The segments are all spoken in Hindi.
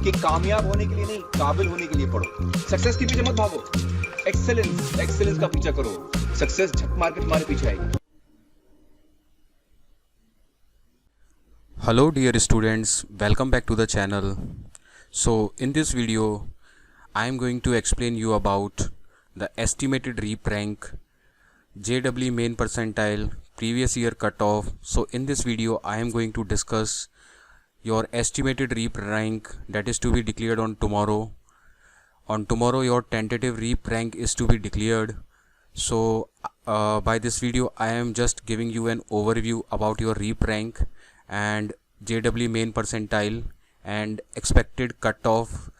कि कामयाब होने के लिए नहीं, काबिल होने के लिए पढ़ो। सक्सेस के पीछे मत भागो, एक्सेलेंस का पीछा करो। सक्सेस झक मार के तुम्हारे पीछे आएगी। Hello dear students, welcome back to the channel. So in this video I am going to explain you about the estimated REAP rank, JEE main percentile, previous year cutoff. So in this video I am going to discuss your estimated REAP rank that is to be declared on tomorrow. On tomorrow your tentative REAP rank is to be declared. So by this video I am just giving you an overview about your REAP rank and JEE main percentile and expected cutoff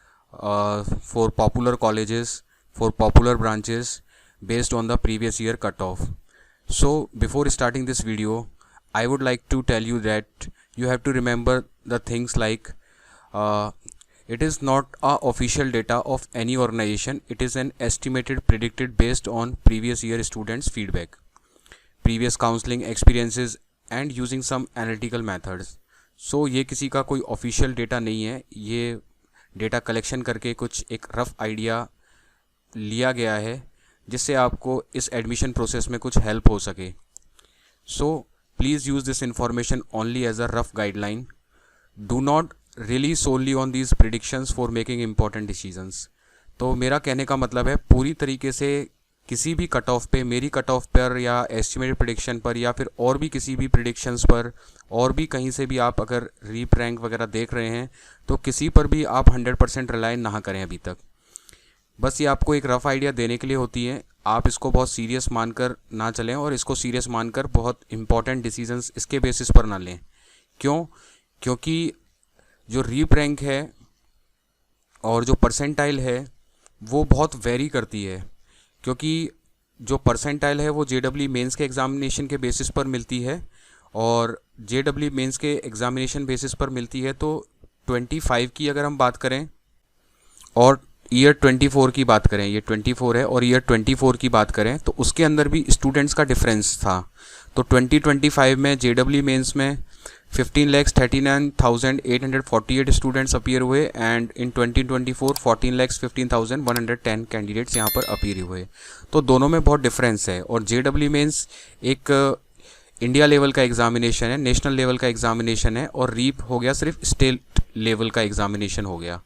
for popular colleges, for popular branches based on the previous year cutoff. So before starting this video I would like to tell you that you have to remember the things like it is not a official data of any organization. It is an estimated predicted based on previous year students feedback, previous counseling experiences and using some analytical methods. So ये किसी का कोई ऑफिशियल डेटा नहीं है, ये डेटा कलेक्शन करके कुछ एक रफ़ आइडिया लिया गया है जिससे आपको इस एडमिशन प्रोसेस में कुछ हेल्प हो सके. So please use this information only as a rough guideline. Do not rely solely on these predictions for making important decisions. तो मेरा कहने का मतलब है पूरी तरीके से किसी भी कट ऑफ पे, मेरी कट ऑफ पर या एस्टिमेटेड प्रिडिक्शन पर या फिर और भी किसी भी प्रिडिक्शंस पर और भी कहीं से भी आप अगर रीप रैंक वगैरह देख रहे हैं तो किसी पर भी आप 100% रिलाय ना करें अभी तक. बस ये आपको एक रफ़ आइडिया देने के लिए होती है. आप इसको बहुत सीरियस मानकर ना चलें और इसको सीरियस मानकर बहुत इंपॉर्टेंट डिसीजंस इसके बेसिस पर ना लें. क्यों? क्योंकि जो रीप रैंक है और जो परसेंटाइल है वो बहुत वेरी करती है. क्योंकि जो परसेंटाइल है वो JEE मेंस के एग्ज़ामिनेशन के बेसिस पर मिलती है और JEE मेंस के एग्ज़ामिनेशन बेसिस पर मिलती है. तो 25 की अगर हम बात करें और ईयर 24 की बात करें, ये 24 है और ईयर 24 की बात करें तो उसके अंदर भी स्टूडेंट्स का डिफरेंस था. तो 2025 में JEE मेंस में 15,39,848 स्टूडेंट्स अपीयर हुए एंड इन 2024 14,15,110 कैंडिडेट्स यहाँ पर अपीयर हुए. तो दोनों में बहुत डिफरेंस है. और JEE मेंस एक इंडिया लेवल का एग्ज़ामिनेशन है, नेशनल लेवल का एग्ज़ामिनेशन है और रीप हो गया सिर्फ स्टेट लेवल का एग्ज़ामिनेशन हो गया.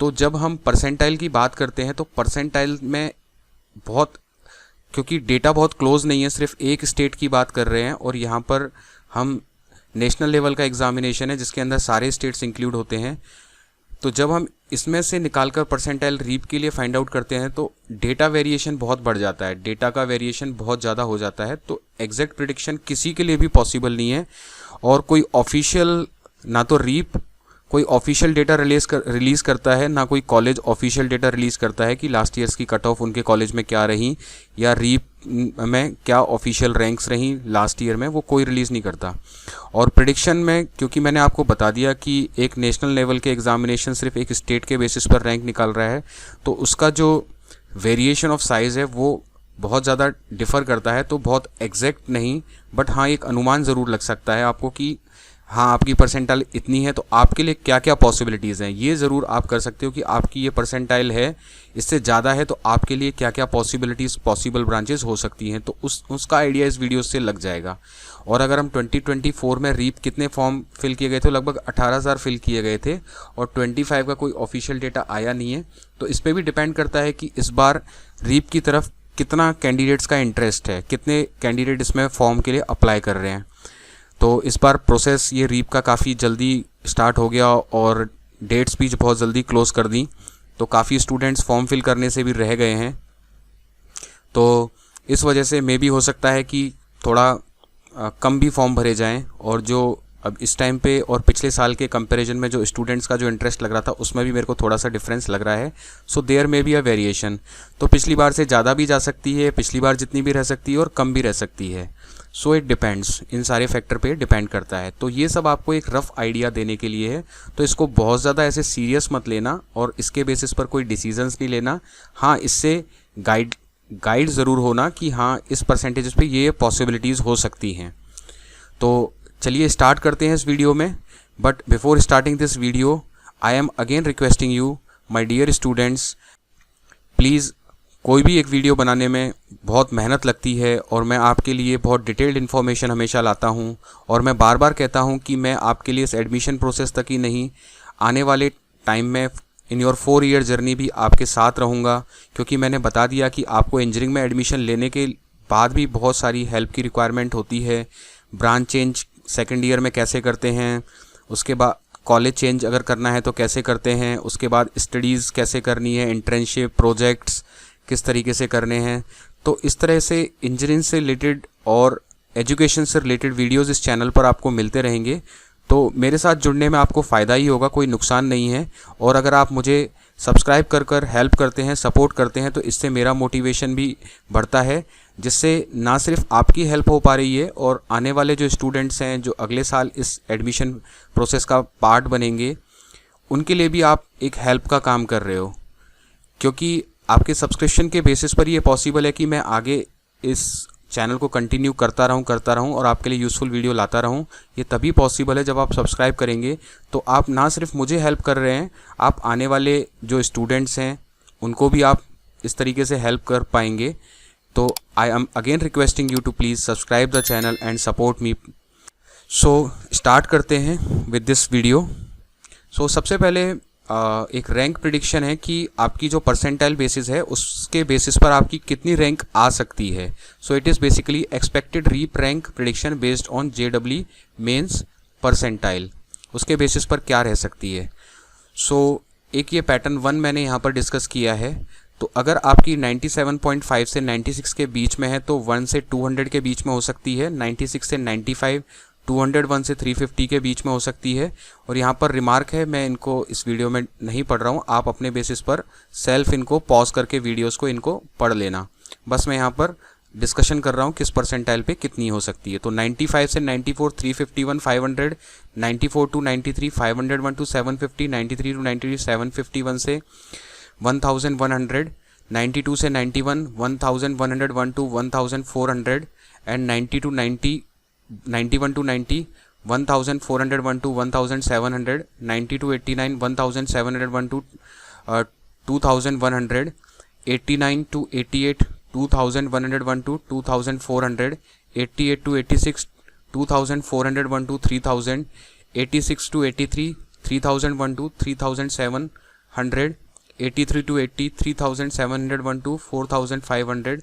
तो जब हम परसेंटाइल की बात करते हैं तो परसेंटाइल में बहुत, क्योंकि डेटा बहुत क्लोज नहीं है, सिर्फ एक स्टेट की बात कर रहे हैं और यहाँ पर हम नेशनल लेवल का एग्ज़ामिनेशन है जिसके अंदर सारे स्टेट्स इंक्लूड होते हैं. तो जब हम इसमें से निकालकर परसेंटाइल रीप के लिए फाइंड आउट करते हैं तो डेटा वेरिएशन बहुत बढ़ जाता है, डेटा का वेरिएशन बहुत ज़्यादा हो जाता है. तो एग्जैक्ट प्रिडिक्शन किसी के लिए भी पॉसिबल नहीं है और कोई ऑफिशियल, ना तो रीप कोई ऑफिशियल डेटा रिलीज़ करता है, ना कोई कॉलेज ऑफिशियल डेटा रिलीज़ करता है कि लास्ट ईयर्स की कट ऑफ उनके कॉलेज में क्या रही या रीप में क्या ऑफिशियल रैंक्स रहीं लास्ट ईयर में, वो कोई रिलीज़ नहीं करता. और प्रिडिक्शन में क्योंकि मैंने आपको बता दिया कि एक नेशनल लेवल के एग्ज़ामिनेशन सिर्फ एक स्टेट के बेसिस पर रैंक निकाल रहा है तो उसका जो वेरिएशन ऑफ साइज़ है वो बहुत ज़्यादा डिफ़र करता है. तो बहुत एग्जैक्ट नहीं, बट हाँ एक अनुमान ज़रूर लग सकता है आपको कि हाँ आपकी परसेंटाइल इतनी है तो आपके लिए क्या क्या पॉसिबिलिटीज़ हैं. ये ज़रूर आप कर सकते हो कि आपकी ये परसेंटाइल है, इससे ज़्यादा है तो आपके लिए क्या क्या पॉसिबिलिटीज़, पॉसिबल ब्रांचेस हो सकती हैं. तो उसका आइडिया इस वीडियो से लग जाएगा. और अगर हम 2024 में रीप कितने फॉर्म फिल किए गए थे, लगभग 18,000 फिल किए गए थे और 25 का कोई ऑफिशियल डेटा आया नहीं है. तो इस पर भी डिपेंड करता है कि इस बार रीप की तरफ कितना कैंडिडेट्स का इंटरेस्ट है, कितने कैंडिडेट इसमें फॉर्म के लिए अप्लाई कर रहे हैं. तो इस बार प्रोसेस ये रीप का काफ़ी जल्दी स्टार्ट हो गया और डेट्स भी बहुत जल्दी क्लोज़ कर दी. तो काफ़ी स्टूडेंट्स फॉर्म फिल करने से भी रह गए हैं. तो इस वजह से मे भी हो सकता है कि थोड़ा कम भी फॉर्म भरे जाएं और जो अब इस टाइम पे और पिछले साल के कंपैरिजन में जो स्टूडेंट्स का जो इंटरेस्ट लग रहा था उसमें भी मेरे को थोड़ा सा डिफरेंस लग रहा है. So there may be a variation. तो पिछली बार से ज़्यादा भी जा सकती है, पिछली बार जितनी भी रह सकती है और कम भी रह सकती है. सो इट डिपेंड्स, इन सारे फैक्टर पे डिपेंड करता है. तो ये सब आपको एक रफ़ आइडिया देने के लिए है. तो इसको बहुत ज़्यादा ऐसे सीरियस मत लेना और इसके बेसिस पर कोई डिसीजंस नहीं लेना. हाँ इससे गाइड ज़रूर होना कि हाँ इस परसेंटेज पे ये पॉसिबिलिटीज़ हो सकती हैं. तो चलिए स्टार्ट करते हैं इस वीडियो में। But before starting this video I am again requesting you my dear students, please कोई भी एक वीडियो बनाने में बहुत मेहनत लगती है और मैं आपके लिए बहुत डिटेल्ड इन्फॉर्मेशन हमेशा लाता हूं, और मैं बार बार कहता हूं कि मैं आपके लिए इस एडमिशन प्रोसेस तक ही नहीं, आने वाले टाइम में इन योर 4 ईयर जर्नी भी आपके साथ रहूंगा। क्योंकि मैंने बता दिया कि आपको इंजीनियरिंग में एडमिशन लेने के बाद भी बहुत सारी हेल्प की रिक्वायरमेंट होती है। ब्रांच चेंज सेकेंड ईयर में कैसे करते हैं, उसके बाद कॉलेज चेंज अगर करना है तो कैसे करते हैं, उसके बाद स्टडीज़ कैसे करनी है, इंटर्नशिप, प्रोजेक्ट्स किस तरीके से करने हैं। तो इस तरह से इंजीनियरिंग से रिलेटेड और एजुकेशन से रिलेटेड वीडियोस इस चैनल पर आपको मिलते रहेंगे। तो मेरे साथ जुड़ने में आपको फ़ायदा ही होगा, कोई नुकसान नहीं है। और अगर आप मुझे सब्सक्राइब कर हेल्प करते हैं, सपोर्ट करते हैं, तो इससे मेरा मोटिवेशन भी बढ़ता है, जिससे ना सिर्फ आपकी हेल्प हो पा रही है और आने वाले जो स्टूडेंट्स हैं जो अगले साल इस एडमिशन प्रोसेस का पार्ट बनेंगे, उनके लिए भी आप एक हेल्प का काम कर रहे हो। क्योंकि आपके सब्सक्रिप्शन के बेसिस पर ये पॉसिबल है कि मैं आगे इस चैनल को कंटिन्यू करता रहूं और आपके लिए यूज़फुल वीडियो लाता रहूं। ये तभी पॉसिबल है जब आप सब्सक्राइब करेंगे। तो आप ना सिर्फ मुझे हेल्प कर रहे हैं, आप आने वाले जो स्टूडेंट्स हैं उनको भी आप इस तरीके से हेल्प कर पाएंगे। तो I am again requesting you to please subscribe the channel and support me. So start करते हैं विद दिस वीडियो। सो सबसे पहले एक रैंक प्रिडिक्शन है कि आपकी जो परसेंटाइल बेसिस है उसके बेसिस पर आपकी कितनी रैंक आ सकती है। So it is basically expected REAP rank prediction based on JEE mains percentile, उसके बेसिस पर क्या रह सकती है। सो एक ये पैटर्न 1 मैंने यहाँ पर डिस्कस किया है। तो अगर आपकी 97.5 से 96 के बीच में है तो 1 से 200 के बीच में हो सकती है, 96 से 95, 201 से 350 के बीच में हो सकती है। और यहाँ पर रिमार्क है, मैं इनको इस वीडियो में नहीं पढ़ रहा हूँ, आप अपने बेसिस पर सेल्फ इनको पॉज करके वीडियोस को इनको पढ़ लेना। बस मैं यहाँ पर डिस्कशन कर रहा हूँ किस परसेंटाइल पे कितनी हो सकती है। तो 95 से 94 351 500, 94 टू 93 501 टू 750, 93 टू 93 751 से 1100, 92 से 91 1101 to 1400, and 90 to 90 91 to 90 1401 to 1700, 90 to 89 1701 to 2100, 89 to 88 2101 to 2400, 88 to 86 2401 to 3000, 86 to 83 3001 to 3700, 83 to 80 3701 to 4500,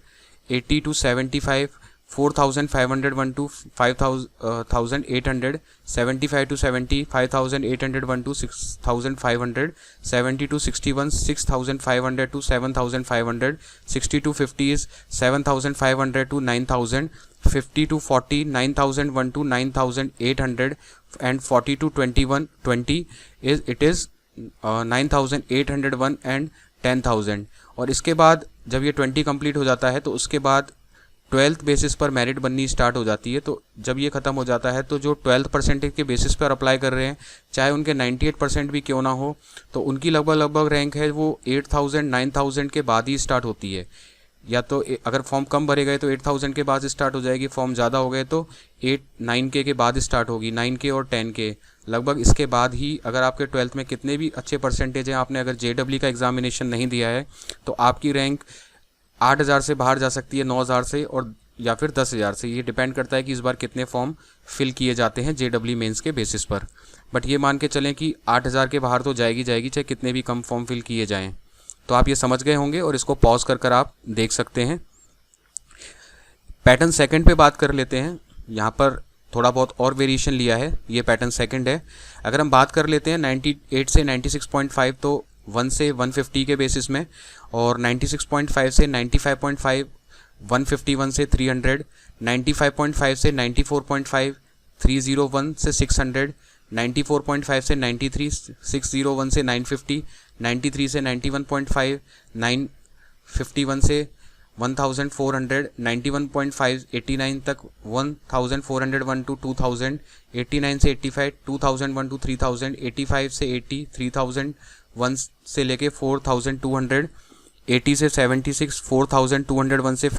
80 to 75 4501 to 5800, 75 to 70 5801 to 6500, 70 to 61 6500 to 7500, 60 to 50 is 7500 to 9000, 50 to 40 9001 to 9800, and 40 to 20 is it is 9801 and 10,000। और इसके बाद जब ये 20 कंप्लीट हो जाता है तो उसके बाद 12th बेसिस पर मेरिट बननी स्टार्ट हो जाती है। तो जब ये ख़त्म हो जाता है तो जो 12th परसेंटेज के बेसिस पर अप्लाई कर रहे हैं, चाहे उनके 98% भी क्यों ना हो, तो उनकी लगभग रैंक है वो 8000 9000 के बाद ही स्टार्ट होती है। या तो अगर फॉर्म कम भरे गए तो 8000 के बाद स्टार्ट हो जाएगी, फॉर्म ज़्यादा हो गए तो 9K के बाद स्टार्ट होगी, 9K और 10K लगभग इसके बाद ही। अगर आपके 12th में कितने भी अच्छे परसेंटेज हैं, आपने अगर JEE का एग्जामिनेशन नहीं दिया है, तो आपकी रैंक 8000 से बाहर जा सकती है, 9000 से, और या फिर 10,000 से। ये डिपेंड करता है कि इस बार कितने फॉर्म फिल किए जाते हैं JEE मेंस के बेसिस पर। बट ये मान के चलें कि 8000 के बाहर तो जाएगी चाहे कितने भी कम फॉर्म फिल किए जाएं। तो आप ये समझ गए होंगे और इसको पॉज कर आप देख सकते हैं। पैटर्न सेकंड पे बात कर लेते हैं। यहाँ पर थोड़ा बहुत और वेरिएशन लिया है, ये पैटर्न सेकंड है। अगर हम बात कर लेते हैं 98 से 96.5 तो 1 से 150 के बेसिस में, और 96.5 से 95.5 151 से 300, 95.5 से 94.5 301 से 600, 94.5 से 93 601 से 950, 93 से 91.5 951 से 1400, 91.5 89 तक 1401 टू 2000, 89 से 85 2001 टू 3000, 85 से 80 3001 से लेके 4200, 80 से 76 4201 से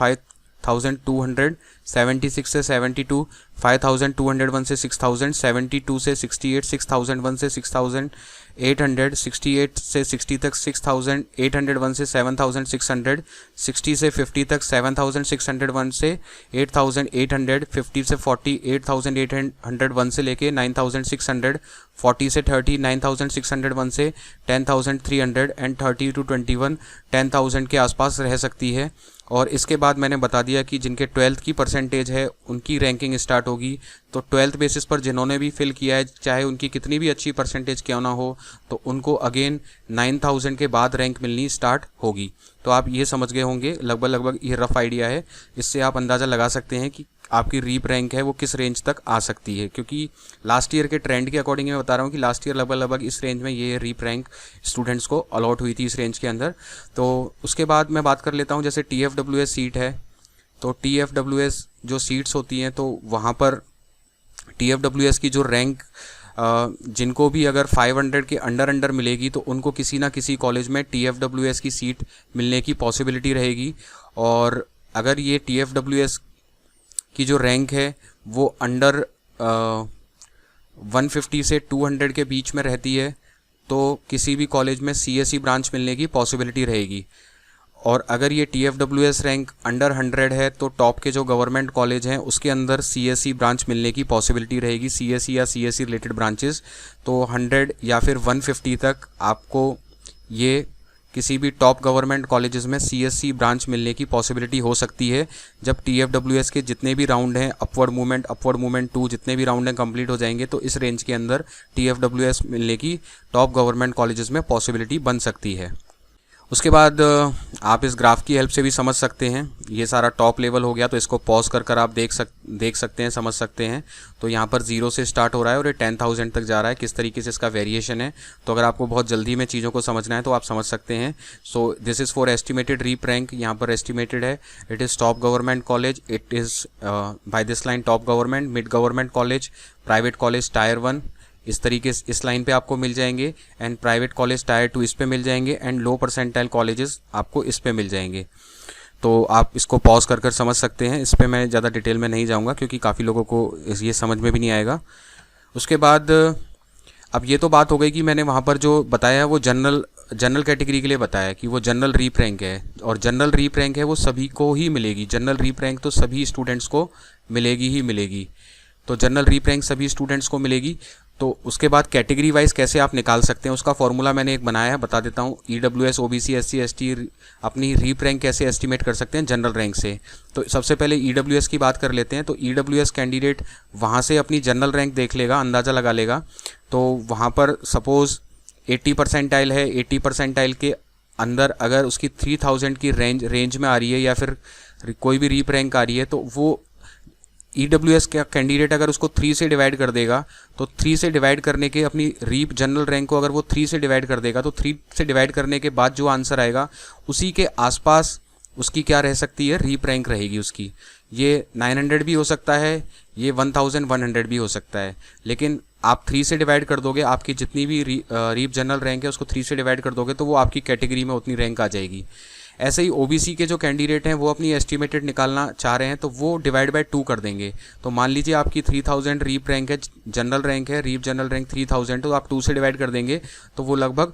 6,200, 76 से 72, 5,201 से 6,000, 72 से 68, 6,001 से 6,800, 68 से 60 तक 6,801 से 7,600, 60 से 50 तक 7,601 से 8,800, 50 से 40 8,801 से लेके 9,600, 40 से 30 9,601 से 10,300 एंड 30 to 21 10,000 के आसपास रह सकती है। और इसके बाद मैंने बता दिया कि जिनके 12th की परसेंटेज है उनकी रैंकिंग स्टार्ट होगी। तो 12th बेसिस पर जिन्होंने भी फिल किया है, चाहे उनकी कितनी भी अच्छी परसेंटेज क्यों ना हो, तो उनको अगेन 9,000 के बाद रैंक मिलनी स्टार्ट होगी। तो आप ये समझ गए होंगे, लगभग ये रफ आइडिया है। इससे आप अंदाज़ा लगा सकते हैं कि आपकी रीप रैंक है वो किस रेंज तक आ सकती है, क्योंकि लास्ट ईयर के ट्रेंड के अकॉर्डिंग मैं बता रहा हूँ कि लास्ट ईयर लगभग इस रेंज में ये रीप रैंक स्टूडेंट्स को अलॉट हुई थी, इस रेंज के अंदर। तो उसके बाद मैं बात कर लेता हूँ, जैसे TFWS सीट है, तो TFWS जो सीट्स होती हैं तो वहाँ पर TFWS की जो रैंक जिनको भी अगर 500 के अंडर मिलेगी तो उनको किसी ना किसी कॉलेज में TFWS की सीट मिलने की पॉसिबिलिटी रहेगी। और अगर ये TFWS की जो रैंक है वो अंडर 150 से 200 के बीच में रहती है तो किसी भी कॉलेज में CSE ब्रांच मिलने की पॉसिबिलिटी रहेगी। और अगर ये TFWS रैंक अंडर 100 है तो टॉप के जो गवर्नमेंट कॉलेज हैं उसके अंदर CSE ब्रांच मिलने की पॉसिबिलिटी रहेगी, CSE या CSE रिलेटेड ब्रांचेस। तो 100 या फिर 150 तक आपको ये किसी भी टॉप गवर्नमेंट कॉलेजेस में CSE ब्रांच मिलने की पॉसिबिलिटी हो सकती है जब TFWS के जितने भी राउंड हैं, अपवर्ड मूवमेंट 2 जितने भी राउंड हैं कंप्लीट हो जाएंगे, तो इस रेंज के अंदर TFWS मिलने की टॉप गवर्नमेंट कॉलेजेस में पॉसिबिलिटी बन सकती है। उसके बाद आप इस ग्राफ की हेल्प से भी समझ सकते हैं, ये सारा टॉप लेवल हो गया, तो इसको पॉज कर आप देख सकते हैं, समझ सकते हैं। तो यहाँ पर 0 से स्टार्ट हो रहा है और ये 10,000 तक जा रहा है, किस तरीके से इसका वेरिएशन है। तो अगर आपको बहुत जल्दी में चीज़ों को समझना है तो आप समझ सकते हैं। So this is for estimated REAP rank, यहाँ पर एस्टिमेटेड है। It is top government college, it is by this line top government, mid government college, private college tier 1 इस तरीके से इस लाइन पे आपको मिल जाएंगे, एंड प्राइवेट कॉलेज टायर 2 इस पे मिल जाएंगे, एंड लो परसेंटाइल कॉलेजेस आपको इस पे मिल जाएंगे। तो आप इसको पॉज कर समझ सकते हैं, इस पे मैं ज़्यादा डिटेल में नहीं जाऊंगा क्योंकि काफ़ी लोगों को ये समझ में भी नहीं आएगा। उसके बाद अब ये तो बात हो गई कि मैंने वहाँ पर जो बताया है वो जनरल कैटेगरी के लिए बताया कि वो जनरल रीप रैंक है, और जनरल रीप रैंक है वो सभी को ही मिलेगी। जनरल रीप रैंक तो सभी स्टूडेंट्स को मिलेगी ही मिलेगी। तो जनरल रीप रैंक सभी स्टूडेंट्स को मिलेगी। तो उसके बाद कैटेगरी वाइज कैसे आप निकाल सकते हैं उसका फॉर्मूला मैंने एक बनाया है, बता देता हूँ। EWS OBC SC ST अपनी रीप रैंक कैसे एस्टिमेट कर सकते हैं जनरल रैंक से। तो सबसे पहले EWS की बात कर लेते हैं। तो EWS कैंडिडेट वहाँ से अपनी जनरल रैंक देख लेगा, अंदाज़ा लगा लेगा। तो वहाँ पर सपोज़ 80 परसेंटाइल है, 80 परसेंटाइल के अंदर अगर उसकी 3000 की रेंज में आ रही है या फिर कोई भी रीप रैंक आ रही है, तो वो EWS का कैंडिडेट अगर उसको 3 से डिवाइड कर देगा, तो 3 से डिवाइड करने के अपनी रीप जनरल रैंक को अगर वो 3 से डिवाइड कर देगा, तो 3 से डिवाइड करने के बाद जो आंसर आएगा उसी के आसपास उसकी क्या रह सकती है, रीप रैंक रहेगी उसकी। ये 900 भी हो सकता है, ये 1100 भी हो सकता है, लेकिन आप 3 से डिवाइड कर दोगे, आपकी जितनी भी रीप जनरल रैंक है उसको 3 से डिवाइड कर दोगे तो वो आपकी कैटेगरी में उतनी रैंक आ जाएगी। ऐसे ही OBC के जो कैंडिडेट हैं वो अपनी एस्टिमेटेड निकालना चाह रहे हैं तो वो डिवाइड बाय 2 कर देंगे। तो मान लीजिए आपकी 3000 रीप रैंक है, जनरल रैंक है, रीप जनरल रैंक 3000, तो आप 2 से डिवाइड कर देंगे तो वो लगभग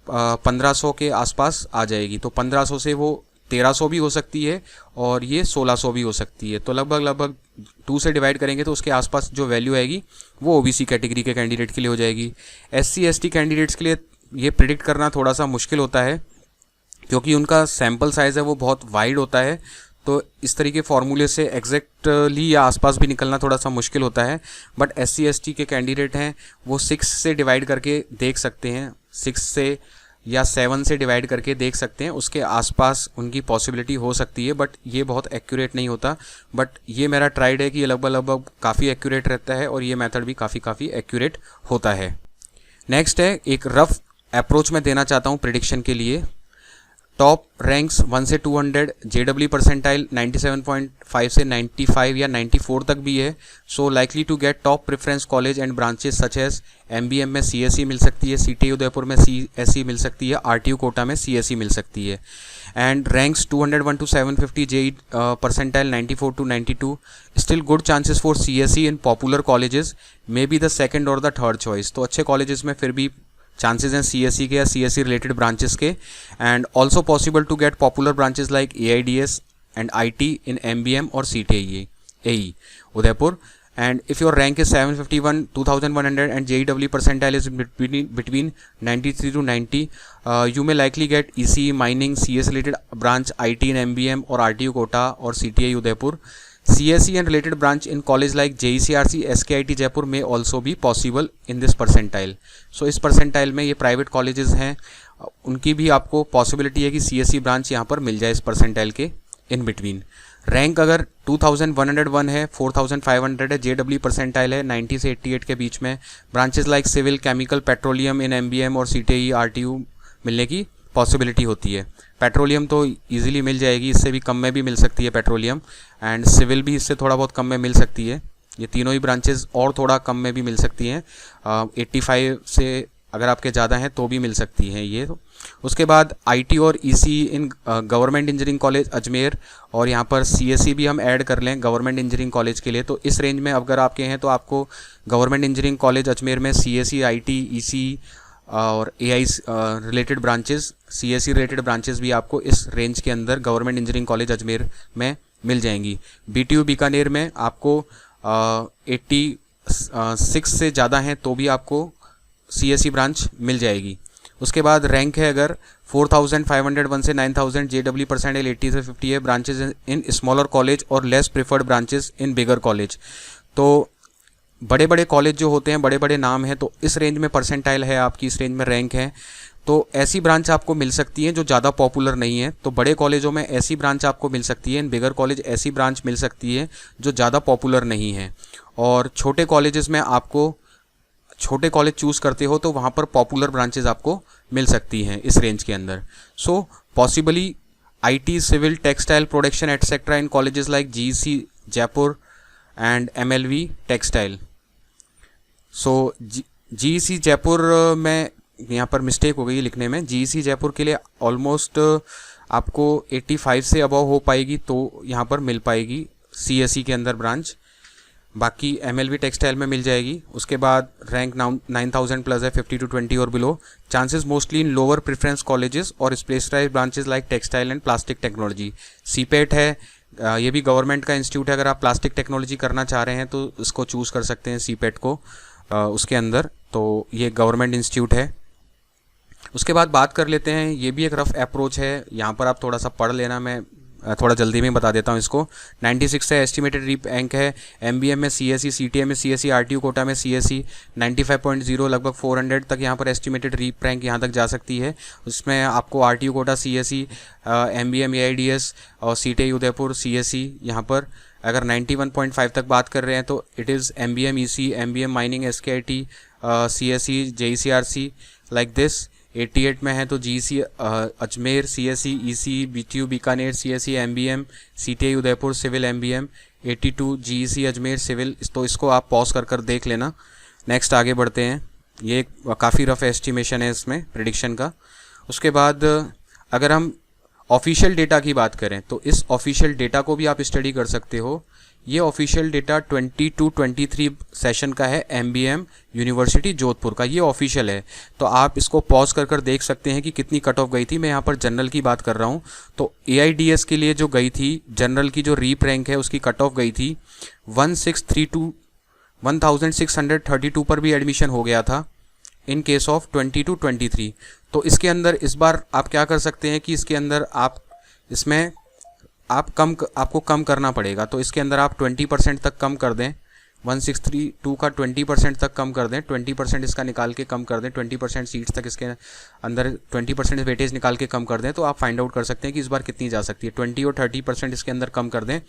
1500 के आसपास आ जाएगी। तो 1500 से वो 1300 भी हो सकती है और ये 1600 भी हो सकती है। तो लगभग 2 से डिवाइड करेंगे तो उसके आसपास जो वैल्यू आएगी वो OBC कैटेगरी के कैंडिडेट के लिए हो जाएगी। SC ST कैंडिडेट्स के लिए ये प्रिडिक्ट करना थोड़ा सा मुश्किल होता है क्योंकि उनका सैम्पल साइज़ है वो बहुत वाइड होता है। तो इस तरीके फार्मूले से एग्जैक्टली या आसपास भी निकलना थोड़ा सा मुश्किल होता है। बट SC ST के कैंडिडेट हैं वो 6 से डिवाइड करके देख सकते हैं, 6 से या 7 से डिवाइड करके देख सकते हैं, उसके आसपास उनकी पॉसिबिलिटी हो सकती है। बट ये बहुत एक्यूरेट नहीं होता, बट ये मेरा ट्राइड है कि ये लगभग काफ़ी एक्यूरेट रहता है और ये मेथड भी काफ़ी एक्यूरेट होता है। नेक्स्ट है एक रफ अप्रोच मैं देना चाहता हूँ प्रिडिक्शन के लिए। टॉप रैंक्स 1 से 200, JW परसेंटाइल 97.5 से 95 या 94 तक भी है। So likely to get top preference college and branches such as MBM में CSE मिल सकती है, CTU उदयपुर में CSE मिल सकती है, RTU कोटा में CSE मिल सकती है। And ranks 201 to 750, JE percentile 94 to 92, still good chances for CSE in popular colleges, may be the second और द थर्ड चॉइस। तो अच्छे कॉलेजेस में फिर भी चांसेस हैं CSE के या CSE रिलेटेड ब्रांचेस के। And also possible to get popular branches like AIDS and IT in MBM और CTAE Udaipur. And if your rank is 751, 2100 and JEE percentile is between 93 to 90, you may likely get ECE, mining, CS related branch, IT in MBM or RTU Kota or CTI Udaipur. CSE and related branch in college like JECRC, SKIT Jaipur may also be possible in this percentile. So इस percentile में ये private colleges हैं, उनकी भी आपको possibility है कि CSE branch यहाँ पर मिल जाए इस percentile के in between। रैंक अगर 2101 है, 4500 है, JW परसेंटाइल है 90 से 88 के बीच में, branches like civil, chemical, petroleum in MBM और CTE RTU मिलने की पॉसिबिलिटी होती है। पेट्रोलियम तो इजीली मिल जाएगी, इससे भी कम में भी मिल सकती है पेट्रोलियम, एंड सिविल भी इससे थोड़ा बहुत कम में मिल सकती है। ये तीनों ही ब्रांचेस और थोड़ा कम में भी मिल सकती हैं, 85 से अगर आपके ज़्यादा हैं तो भी मिल सकती हैं ये। तो उसके बाद IT और EC in government engineering college Ajmer, और यहाँ पर CSE भी हम ऐड कर लें गवर्नमेंट इंजीनियरिंग कॉलेज के लिए। तो इस रेंज में अगर आपके हैं तो आपको गवर्नमेंट इंजीनियरिंग कॉलेज अजमेर में CSE, IT, EC और AI related branches, CSE related branches भी आपको इस रेंज के अंदर गवर्नमेंट इंजीनियरिंग कॉलेज अजमेर में मिल जाएंगी। BTU बीकानेर में आपको 86 से ज़्यादा हैं तो भी आपको CSE ब्रांच मिल जाएगी। उसके बाद रैंक है अगर 4501 से 9000, JW परसेंटाइल 80 से 50 है, ब्रांचेस इन स्मॉलर कॉलेज और less preferred branches in bigger college. तो बड़े बड़े कॉलेज जो होते हैं, बड़े बड़े नाम हैं, तो इस रेंज में परसेंटाइल है आपकी, इस रेंज में रैंक है, तो ऐसी ब्रांच आपको मिल सकती है जो ज़्यादा पॉपुलर नहीं है। तो बड़े कॉलेजों में ऐसी ब्रांच आपको मिल सकती है, इन बिगर कॉलेज ऐसी ब्रांच मिल सकती है जो ज़्यादा पॉपुलर नहीं है। और छोटे कॉलेजेस में आपको छोटे कॉलेज चूज़ करते हो तो वहाँ पर पॉपुलर ब्रांचेस आपको मिल सकती हैं इस रेंज के अंदर। So possibly IT, civil, textile, production etcetera in colleges like GEC Jaipur and MLV textile. So GEC Jaipur में यहाँ पर मिस्टेक हो गई लिखने में। GEC जयपुर के लिए ऑलमोस्ट आपको 85 से अबव हो पाएगी तो यहाँ पर मिल पाएगी CSE के अंदर ब्रांच, बाकी MLV टेक्सटाइल में मिल जाएगी। उसके बाद रैंक 9000 प्लस है, 50 to 20 और below. Chances mostly in lower preference colleges और specialised branches like textile and plastic technology. CPET है, ये भी गवर्नमेंट का इंस्टीट्यूट है, अगर आप प्लास्टिक टेक्नोलॉजी करना चाह रहे हैं तो इसको चूज़ कर सकते हैं CPET को उसके अंदर, तो ये गवर्नमेंट इंस्टीट्यूट है। उसके बाद बात कर लेते हैं, ये भी एक रफ अप्रोच है, यहाँ पर आप थोड़ा सा पढ़ लेना, मैं थोड़ा जल्दी में बता देता हूँ इसको। 96 है एस्टिमेटेड रैंक है, MBM में CSE, CTA में CSE, RTU कोटा में CSE 95.0, लगभग 400 तक यहाँ पर एस्टिमेटेड रैंक यहाँ तक जा सकती है। उसमें आपको RTU Kota CSE, MBM AIDS और CTI उदयपुर CSE यहाँ पर अगर 91.5 तक बात कर रहे हैं तो it is MBM EC, MBM mining, SKIT, CSE, JECRC like this. 88 में है तो GEC Ajmer, CSE, EC, BTU Bikaner, CSE, MBM, CTI Udaipur, civil MBM। 82 GEC Ajmer civil, तो इसको आप पॉज कर देख लेना। नेक्स्ट आगे बढ़ते हैं, ये काफ़ी रफ एस्टिमेशन है इसमें प्रेडिक्शन का। उसके बाद अगर हम ऑफिशियल डेटा की बात करें तो इस ऑफिशियल डेटा को भी आप स्टडी कर सकते हो। ये ऑफिशियल डेटा 22-23 सेशन का है, MBM यूनिवर्सिटी जोधपुर का, ये ऑफिशियल है। तो आप इसको पॉज कर देख सकते हैं कि कितनी कट ऑफ गई थी। मैं यहाँ पर जनरल की बात कर रहा हूँ, तो AIDS के लिए जो गई थी जनरल की जो रीप रैंक है उसकी कट ऑफ गई थी 1632 पर भी एडमिशन हो गया था इन केस ऑफ 22-23। तो इसके अंदर इस बार आप क्या कर सकते हैं कि इसके अंदर आप इसमें आपको कम करना पड़ेगा, तो इसके अंदर आप 20% तक कम कर दें 1632 का 20% तक कम कर दें, 20% इसका निकाल के कम कर दें, 20% सीट्स तक इसके अंदर 20% वेटेज निकाल के कम कर दें, तो आप फाइंड आउट कर सकते हैं कि इस बार कितनी जा सकती है। 20 और 30% इसके अंदर कम कर दें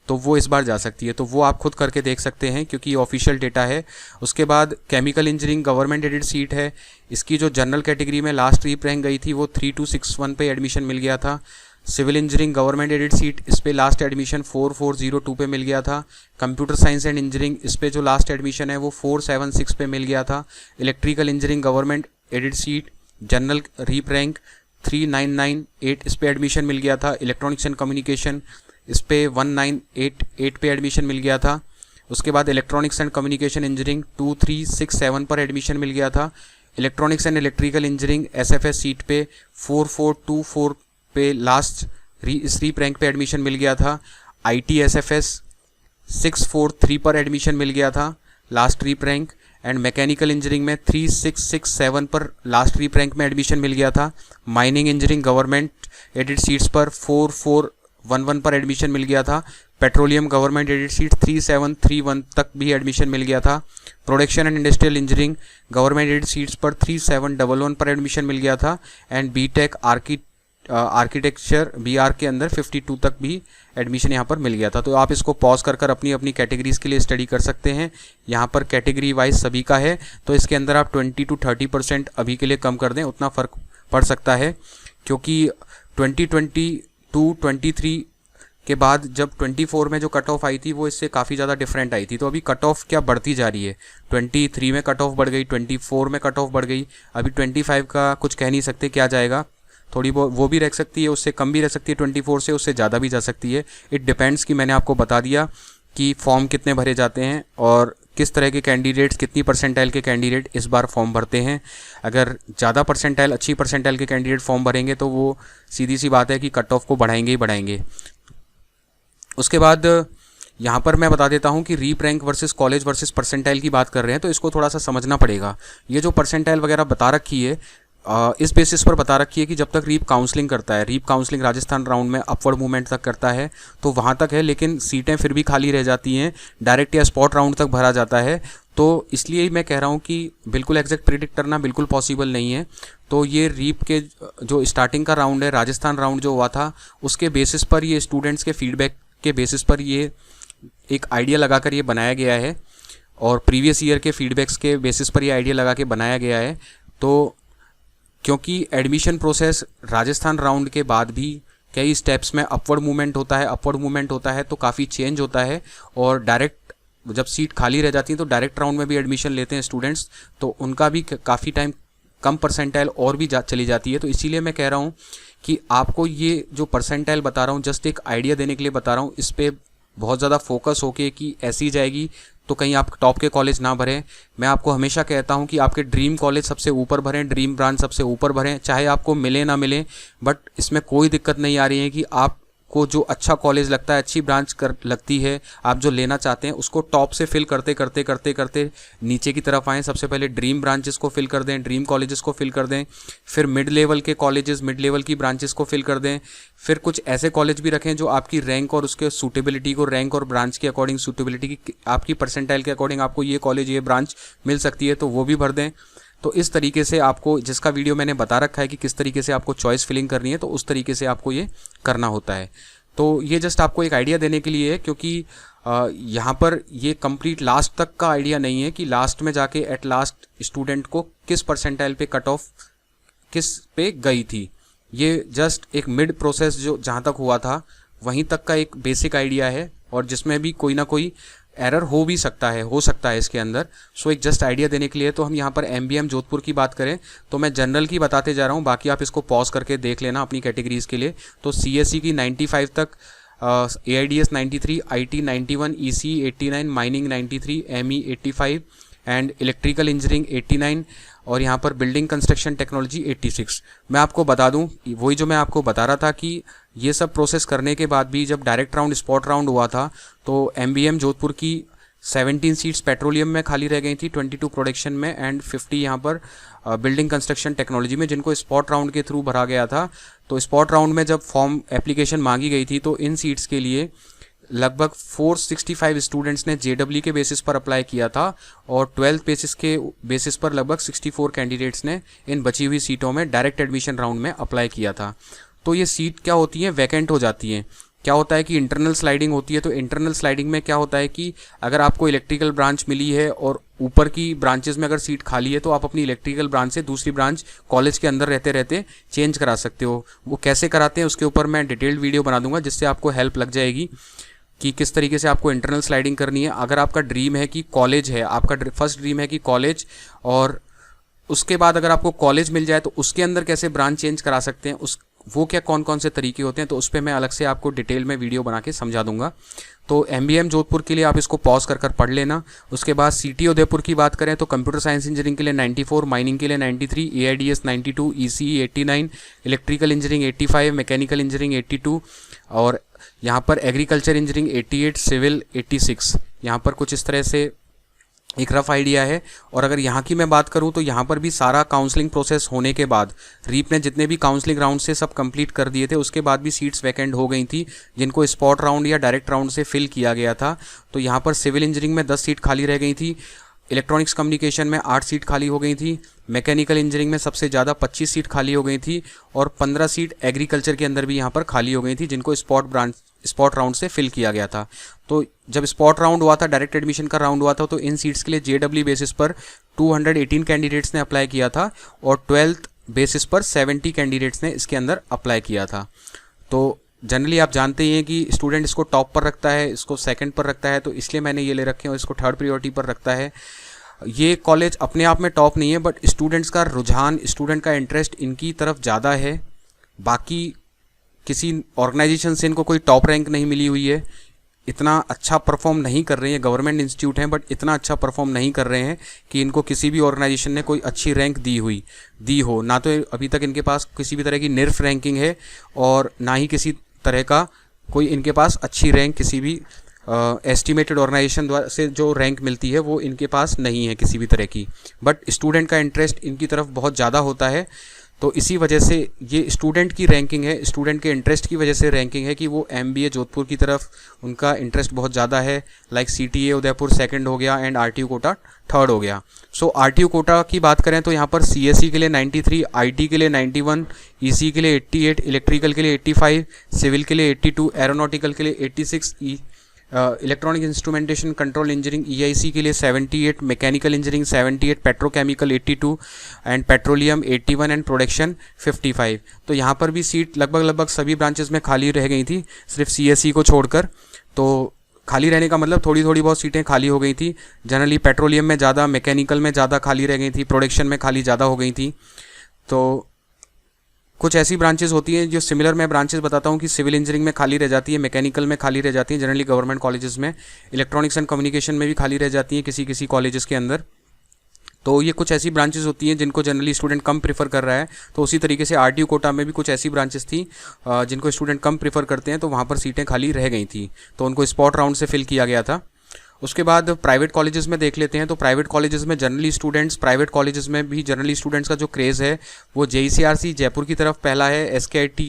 तो वो इस बार जा सकती है। तो वो आप खुद करके देख सकते हैं क्योंकि ये ऑफिशियल डेटा है। उसके बाद chemical engineering government aided seat है, इसकी जो जनरल कैटेगरी में लास्ट रीप रैंक गई थी वो 3261 पे एडमिशन मिल गया था। Civil engineering government aided seat, इस पे लास्ट एडमिशन 4402 पे मिल गया था। कंप्यूटर साइंस एंड इंजीनियरिंग, इस पे जो लास्ट एडमिशन है वो 476 पे मिल गया था। Electrical engineering government aided seat general REAP rank 3998, इस पे एडमिशन मिल गया था। इलेक्ट्रॉनिक्स एंड कम्युनिकेशन, इस पे 1988 पे एडमिशन मिल गया था। उसके बाद इलेक्ट्रॉनिक्स एंड कम्युनिकेशन इंजीनियरिंग 2367 पर एडमिशन मिल गया था। Electronics and electrical engineering SFS seat पे 4424 पे लास्ट इस रीप रैंक पे एडमिशन मिल गया था। आईटी एसएफएस 643 पर एडमिशन मिल गया था last REAP rank. And mechanical engineering में 3667 पर लास्ट रीप रैंक में एडमिशन मिल गया था। Mining engineering government aided seats पर 4411 पर एडमिशन मिल गया था। पेट्रोलियम गवर्नमेंट एडेड सीट 3731 तक भी एडमिशन मिल गया था। Production and industrial engineering government aided seats पर 3711 पर एडमिशन मिल गया था। एंड बीटेक आर्किटेक्चर बीआर के अंदर 52 तक भी एडमिशन यहाँ पर मिल गया था। तो आप इसको पॉज कर कर अपनी अपनी कैटेगरीज के लिए स्टडी कर सकते हैं। यहाँ पर कैटेगरी वाइज सभी का है, तो इसके अंदर आप 20 to 30% अभी के लिए कम कर दें, उतना फ़र्क पड़ सकता है। क्योंकि 2022-23 के बाद जब 24 में जो कट ऑफ आई थी वो इससे काफ़ी ज़्यादा डिफरेंट आई थी। तो अभी कट ऑफ क्या बढ़ती जा रही है, 23 में कट ऑफ बढ़ गई, 24 में कट ऑफ बढ़ गई, अभी 25 का कुछ कह नहीं सकते क्या जाएगा। थोड़ी बहुत वो भी रह सकती है, उससे कम भी रह सकती है, 24 से उससे ज़्यादा भी जा सकती है। इट डिपेंड्स कि मैंने आपको बता दिया कि फॉर्म कितने भरे जाते हैं और किस तरह के कैंडिडेट्स, कितनी परसेंटाइल के कैंडिडेट इस बार फॉर्म भरते हैं। अगर ज़्यादा परसेंटाइल, अच्छी परसेंटाइल के कैंडिडेट फॉर्म भरेंगे तो वो सीधी सी बात है कि कट ऑफ को बढ़ाएंगे ही बढ़ाएंगे। उसके बाद यहाँ पर मैं बता देता हूँ कि REAP rank versus college versus percentile की बात कर रहे हैं, तो इसको थोड़ा सा समझना पड़ेगा। ये जो परसेंटाइल वगैरह बता रखी है इस बेसिस पर बता रखी है कि जब तक रीप काउंसलिंग करता है, रीप काउंसलिंग राजस्थान राउंड में अपवर्ड मूवमेंट तक करता है तो वहाँ तक है, लेकिन सीटें फिर भी खाली रह जाती हैं, डायरेक्ट या स्पॉट राउंड तक भरा जाता है। तो इसलिए ही मैं कह रहा हूँ कि बिल्कुल एग्जैक्ट प्रिडिक्ट करना बिल्कुल पॉसिबल नहीं है। तो ये रीप के जो स्टार्टिंग का राउंड है, राजस्थान राउंड जो हुआ था, उसके बेसिस पर ये स्टूडेंट्स के फीडबैक के बेसिस पर ये एक आइडिया लगाकर ये बनाया गया है और प्रीवियस ईयर के फीडबैक्स के बेसिस पर ये आइडिया लगा के बनाया गया है। तो क्योंकि एडमिशन प्रोसेस राजस्थान राउंड के बाद भी कई स्टेप्स में अपवर्ड मूवमेंट होता है तो काफ़ी चेंज होता है और डायरेक्ट जब सीट खाली रह जाती है तो डायरेक्ट राउंड में भी एडमिशन लेते हैं स्टूडेंट्स, तो उनका भी काफ़ी टाइम कम परसेंटाइल और भी चली जाती है। तो इसीलिए मैं कह रहा हूँ कि आपको ये जो परसेंटाइल बता रहा हूँ जस्ट एक आइडिया देने के लिए बता रहा हूँ, इस पर बहुत ज़्यादा फोकस होके कि ऐसी जाएगी तो कहीं आप टॉप के कॉलेज ना भरें। मैं आपको हमेशा कहता हूं कि आपके ड्रीम कॉलेज सबसे ऊपर भरें, ड्रीम ब्रांच सबसे ऊपर भरें, चाहे आपको मिले ना मिले, बट इसमें कोई दिक्कत नहीं आ रही है कि आपको जो अच्छा कॉलेज लगता है, अच्छी ब्रांच लगती है, आप जो लेना चाहते हैं उसको टॉप से फिल करते करते करते करते नीचे की तरफ आएँ। सबसे पहले ड्रीम ब्रांचेस को फिल कर दें, ड्रीम कॉलेजेस को फिल कर दें, फिर मिड लेवल के कॉलेजेस, मिड लेवल की ब्रांचेस को फिल कर दें, फिर कुछ ऐसे कॉलेज भी रखें जो आपकी रैंक और उसके सूटेबिलिटी को, रैंक और ब्रांच के अकॉर्डिंग सूटेबिलिटी की, आपकी परसेंटाइल के अकॉर्डिंग आपको ये कॉलेज ये ब्रांच मिल सकती है, तो वो भी भर दें। तो इस तरीके से आपको, जिसका वीडियो मैंने बता रखा है कि किस तरीके से आपको चॉइस फिलिंग करनी है, तो उस तरीके से आपको ये करना होता है। तो ये जस्ट आपको एक आइडिया देने के लिए है, क्योंकि यहाँ पर ये कंप्लीट लास्ट तक का आइडिया नहीं है कि लास्ट में जाके एट लास्ट स्टूडेंट को किस परसेंटाइल पे कट ऑफ किस पे गई थी। ये जस्ट एक मिड प्रोसेस जो जहाँ तक हुआ था वहीं तक का एक बेसिक आइडिया है और जिसमें भी कोई ना कोई एरर हो भी सकता है इसके अंदर। सो एक जस्ट आइडिया देने के लिए। तो हम यहाँ पर MBM जोधपुर की बात करें तो मैं जनरल की बताते जा रहा हूँ, बाकी आप इसको पॉज करके देख लेना अपनी कैटेगरीज के लिए। तो CSE की 95 तक, AIDS 93, IT 91, EC 89, mining 93, ME 85 and electrical engineering 89 और यहाँ पर बिल्डिंग कंस्ट्रक्शन टेक्नोलॉजी 86। मैं आपको बता दूँ, वही जो मैं आपको बता रहा था कि ये सब प्रोसेस करने के बाद भी जब डायरेक्ट राउंड स्पॉट राउंड हुआ था तो MBM जोधपुर की 17 सीट्स पेट्रोलियम में खाली रह गई थी, 22 प्रोडक्शन में एंड 50 यहाँ पर बिल्डिंग कंस्ट्रक्शन टेक्नोलॉजी में, जिनको स्पॉट राउंड के थ्रू भरा गया था। तो स्पॉट राउंड में जब फॉर्म एप्लीकेशन मांगी गई थी तो इन सीट्स के लिए लगभग 465 स्टूडेंट्स ने JEE के बेसिस पर अप्लाई किया था और 12th बेसिस पर लगभग 64 कैंडिडेट्स ने इन बची हुई सीटों में डायरेक्ट एडमिशन राउंड में अप्लाई किया था। तो ये सीट क्या होती हैं, वैकेंट हो जाती हैं। क्या होता है कि इंटरनल स्लाइडिंग होती है, तो इंटरनल स्लाइडिंग में क्या होता है कि अगर आपको इलेक्ट्रिकल ब्रांच मिली है और ऊपर की ब्रांचेस में अगर सीट खाली है तो आप अपनी इलेक्ट्रिकल ब्रांच से दूसरी ब्रांच कॉलेज के अंदर रहते रहते चेंज करा सकते हो। वो कैसे कराते हैं उसके ऊपर मैं डिटेल्ड वीडियो बना दूंगा, जिससे आपको हेल्प लग जाएगी कि किस तरीके से आपको इंटरनल स्लाइडिंग करनी है। अगर आपका ड्रीम है कि कॉलेज है, आपका फर्स्ट ड्रीम है कि कॉलेज, और उसके बाद अगर आपको कॉलेज मिल जाए तो उसके अंदर कैसे ब्रांच चेंज करा सकते हैं, वो क्या कौन कौन से तरीके होते हैं, तो उस पर मैं अलग से आपको डिटेल में वीडियो बना के समझा दूंगा। तो MBM जोधपुर के लिए आप इसको पॉज कर पढ़ लेना। उसके बाद CT उदयपुर की बात करें तो कंप्यूटर साइंस इंजीनियरिंग के लिए 94, माइनिंग के लिए 93, AIDS 92, ECE 89, electrical engineering 85, mechanical engineering 82 और यहाँ पर एग्रीकल्चर इंजीनियरिंग 88, सिविल 86। यहाँ पर कुछ इस तरह से एक रफ आइडिया है। और अगर यहाँ की मैं बात करूँ तो यहाँ पर भी सारा काउंसलिंग प्रोसेस होने के बाद रीप ने जितने भी काउंसलिंग राउंड से सब कंप्लीट कर दिए थे, उसके बाद भी सीट्स वैकेंट हो गई थी जिनको स्पॉट राउंड या डायरेक्ट राउंड से फिल किया गया था। तो यहाँ पर सिविल इंजीनियरिंग में 10 सीट खाली रह गई थी, इलेक्ट्रॉनिक्स कम्युनिकेशन में 8 सीट खाली हो गई थी, मैकेनिकल इंजीनियरिंग में सबसे ज़्यादा 25 सीट खाली हो गई थी और 15 सीट एग्रीकल्चर के अंदर भी यहाँ पर खाली हो गई थी, जिनको स्पॉट राउंड से फिल किया गया था। तो जब स्पॉट राउंड हुआ था, डायरेक्ट एडमिशन का राउंड हुआ था, तो इन सीट्स के लिए JEE बेसिस पर 218 कैंडिडेट्स ने अप्लाई किया था और 12th बेसिस पर 70 कैंडिडेट्स ने इसके अंदर अप्लाई किया था। तो जनरली आप जानते ही हैं कि स्टूडेंट इसको टॉप पर रखता है, इसको सेकंड पर रखता है, तो इसलिए मैंने ये ले रखे हैं, और इसको थर्ड प्रायोरिटी पर रखता है। ये कॉलेज अपने आप में टॉप नहीं है, बट स्टूडेंट्स का रुझान, स्टूडेंट का इंटरेस्ट इनकी तरफ ज़्यादा है। बाकी किसी ऑर्गेनाइजेशन से इनको कोई टॉप रैंक नहीं मिली हुई है, इतना अच्छा परफॉर्म नहीं कर रहे हैं। गवर्नमेंट इंस्टीट्यूट हैं बट इतना अच्छा परफॉर्म नहीं कर रहे हैं कि इनको किसी भी ऑर्गेनाइजेशन ने कोई अच्छी रैंक दी हो। ना तो अभी तक इनके पास किसी भी तरह की NIRF रैंकिंग है और ना ही किसी तरह का कोई इनके पास अच्छी रैंक किसी भी एस्टिमेटेड ऑर्गेनाइजेशन द्वारा से जो रैंक मिलती है वो इनके पास नहीं है किसी भी तरह की। बट स्टूडेंट का इंटरेस्ट इनकी तरफ बहुत ज़्यादा होता है, तो इसी वजह से ये स्टूडेंट की रैंकिंग है, स्टूडेंट के इंटरेस्ट की वजह से रैंकिंग है कि वो MBA जोधपुर की तरफ उनका इंटरेस्ट बहुत ज़्यादा है। लाइक CTA उदयपुर सेकंड हो गया एंड RTU कोटा थर्ड हो गया। सो RTU कोटा की बात करें तो यहाँ पर CSE के लिए 93, IT के लिए 91, ECE के लिए 88, इलेक्ट्रिकल के लिए 85, सिविल के लिए 82, एरोनॉटिकल के लिए 86, electronic instrumentation control engineering EIC के लिए 78, mechanical engineering 78, petrochemical 82 and petroleum 81 and production 55। तो यहाँ पर भी सीट लगभग सभी ब्रांचेस में खाली रह गई थी, सिर्फ CSE को छोड़कर। तो खाली रहने का मतलब थोड़ी बहुत सीटें खाली हो गई थी। जनरली पेट्रोलियम में ज़्यादा, मैकेनिकल में ज़्यादा खाली रह गई थी, प्रोडक्शन में खाली ज़्यादा हो गई थी। तो कुछ ऐसी ब्रांचेस होती हैं जो सिमिलर मैं ब्रांचेस बताता हूँ कि सिविल इंजीनियरिंग में खाली रह जाती है, मैकेनिकल में खाली रह जाती है जनरली गवर्नमेंट कॉलेजेस में, इलेक्ट्रॉनिक्स एंड कम्युनिकेशन में भी खाली रह जाती हैं किसी कॉलेजेस के अंदर। तो ये कुछ ऐसी ब्रांचेस होती हैं जिनको जनरली स्टूडेंट कम प्रीफर कर रहा है। तो उसी तरीके से RTU कोटा में भी कुछ ऐसी ब्रांचेस थी जिनको स्टूडेंट कम प्रीफर करते हैं, तो वहाँ पर सीटें खाली रह गई थी, तो उनको स्पॉट राउंड से फिल किया गया था। उसके बाद प्राइवेट कॉलेजेस में देख लेते हैं। तो प्राइवेट कॉलेजेस में जनरली स्टूडेंट्स, प्राइवेट कॉलेजेस में भी जनरली स्टूडेंट्स का जो क्रेज़ है वो JECRC जयपुर की तरफ पहला है, SKIT